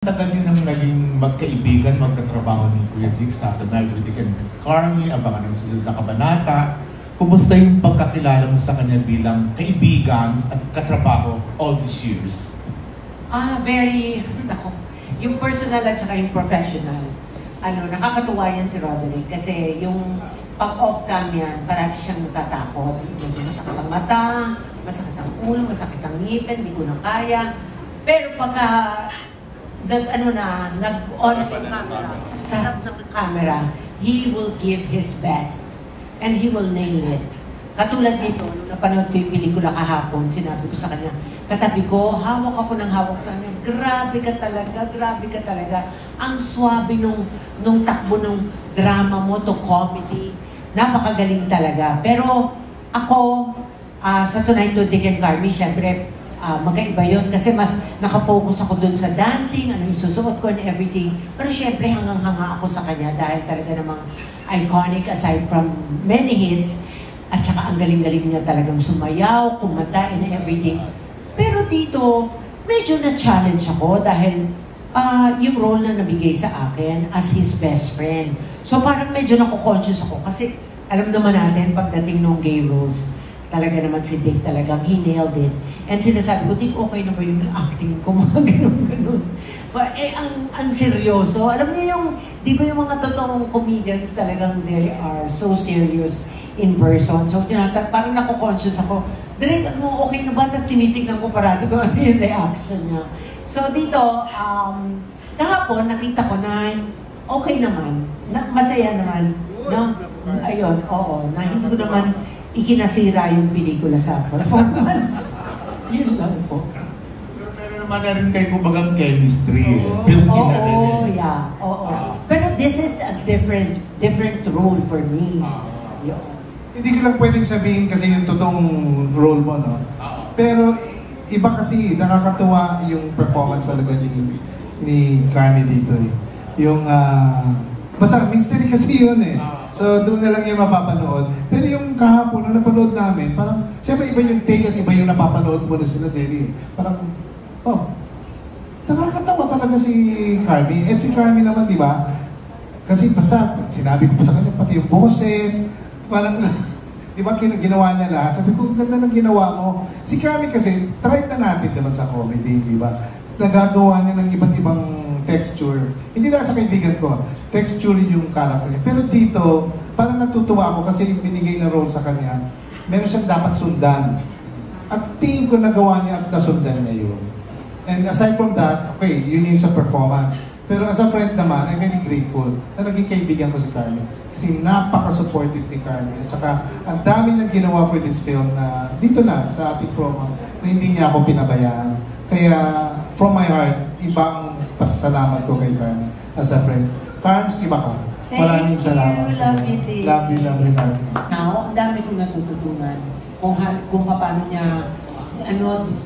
Tagal nyo nang naging magkaibigan, magkatrabaho ni Kuya Dick sa The Night with Dick and Carmi, abangan ng susunod na kabanata. Kumusta yung pagkakilala mo sa kanya bilang kaibigan at katrabaho all these years? Yung personal at saka yung professional. Nakakatuwa yan si Roderick kasi yung pag-off cam yan, parati siyang natatakot. Medyo masakit ang mata, masakit ang ulo, masakit ang ngipin, hindi ko na kaya. Pero pagka nag-on yung camera, sa harap ng camera, he will give his best and he will nail it. Katulad dito, nung napanood ko yung pelikula kahapon, sinabi ko sa kanya, katabi ko, hawak ako ng hawak sa kanya, grabe ka talaga. Ang swabe nung takbo ng drama mo to comedy, napakagaling talaga. Pero ako, sa Tonight with Dick and Carmi, syempre, magkaiba yun kasi mas nakafocus ako dun sa dancing, ano yung susuot ko and everything. Pero syempre hanga ako sa kanya dahil talaga namang iconic aside from many hits. At saka ang galing-galing niya talagang sumayaw, kumanta and everything. Pero dito, medyo na-challenge ako dahil yung role na nabigay sa akin as his best friend. So parang medyo nako-conscious ako kasi alam naman natin pagdating ng gay roles, talaga naman si Dick talagang he nailed it. And sinasabi ko, Dick, okay na ba yung acting ko? Mga ganun. But, ang seryoso. Alam niyo yung, di ba yung mga totoong comedians talagang they are so serious in person. So, parang nako-conscious ako. Direk, okay na ba? Tapos tinitignan ko parati kung ano yung reaction niya. So, dito, kahapon, nakita ko na okay naman. Masaya naman. No? Ayun, oo. Na hindi ko naman ikinasira yung pelikula sa performance. Yun lang po. Pero naman na rin kayo kumbagang chemistry. Oo. Pero this is a different role for me. Hindi ko lang pwedeng sabihin kasi yung totoong role mo, no? Pero iba kasi, nakakatuwa yung performance talaga ni Carmi dito eh. Yung, basta mystery kasi yun eh. So doon na lang yung mapapanood. Pero yung kahapon na napanood namin, parang, siyempre iba yung take at iba yung napapanood mo na sila, Jenny. Parang, nakakatawa talaga si Carmi. At si Carmi naman, di ba? Kasi basta, sinabi ko pa sa kanya, pati yung boses, parang, di ba, ginawa niya lahat. Sabi ko, ganda ng ginawa mo. Si Carmi kasi, try na natin naman sa comedy, di ba? Nagagawa niya ng iba't ibang texture. Hindi na sa kaibigan ko, texture yung character niya. Pero dito, parang natutuwa ako kasi yung binigay na role sa kanya, meron siyang dapat sundan. At tingin ko nagawa niya at nasundan niya yun. And aside from that, okay, yun yung sa performance. Pero as a friend naman, I'm really grateful na naging kaibigan ko si Carmi. Kasi napaka-supportive ni Carmi. At saka, ang dami niyang ginawa for this film na dito na sa ating promo na hindi niya ako pinabayaan. Kaya, from my heart, ibang pasasalamat ko kay Carmi as a friend. Carms, iba ka. Maraming salamat sa iyo. Love you, Carmi. Now, ang dami kong natututunan kung paano niya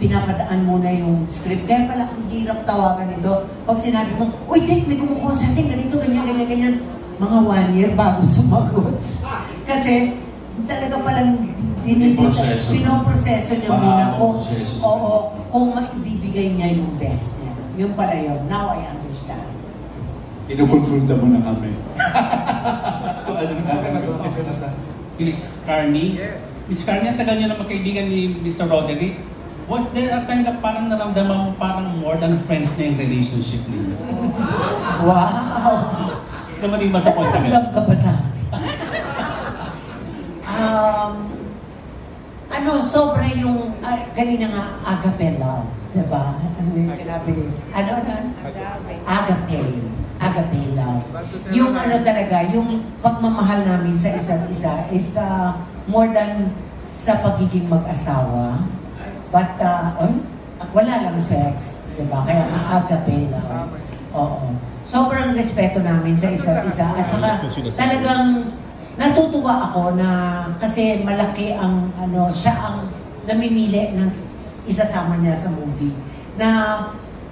pinapadaan muna yung script. Kaya pala ang hirap tawagan ito. Pag sinabi mo, uy, Dick, may kumukuha sa atin, ganito, ganyan. Mga 1 year bago sumagot. Kasi talaga palang pinoproseso niya muna kung maibibigay niya yung best niya. Yung pala yun. Now I understand. Inukonsulta mo na kami. Miss Carmi. Yes. Miss Carmi, ang tagal niyo na magkaibigan ni Mr. Roderick. Was there a time na parang naramdaman mo parang more than friends na yung relationship ninyo? Wow! Na maging masapos na Natanggap ka ba sa sobra yung, kanina nga, agape love. Diba? Ano yung sinabi niyo? Agape love. Yung talaga, yung pagmamahal namin sa isa't isa is more than sa pagiging mag-asawa. But, wala lang sex. Diba? Kaya agape love. Oo. Sobrang respeto namin sa isa't isa. At saka talagang natutuwa ako na kasi malaki ang siya ang namimili ng isasama niya sa movie na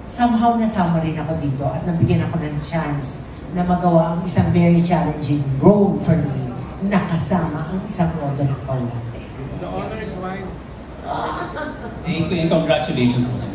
somehow nasama rin ako dito at nabigyan ako ng chance na magawa ang isang very challenging role for me na kasama ang isang Roderick Paulate. The honor is mine. Thank you and congratulations po sa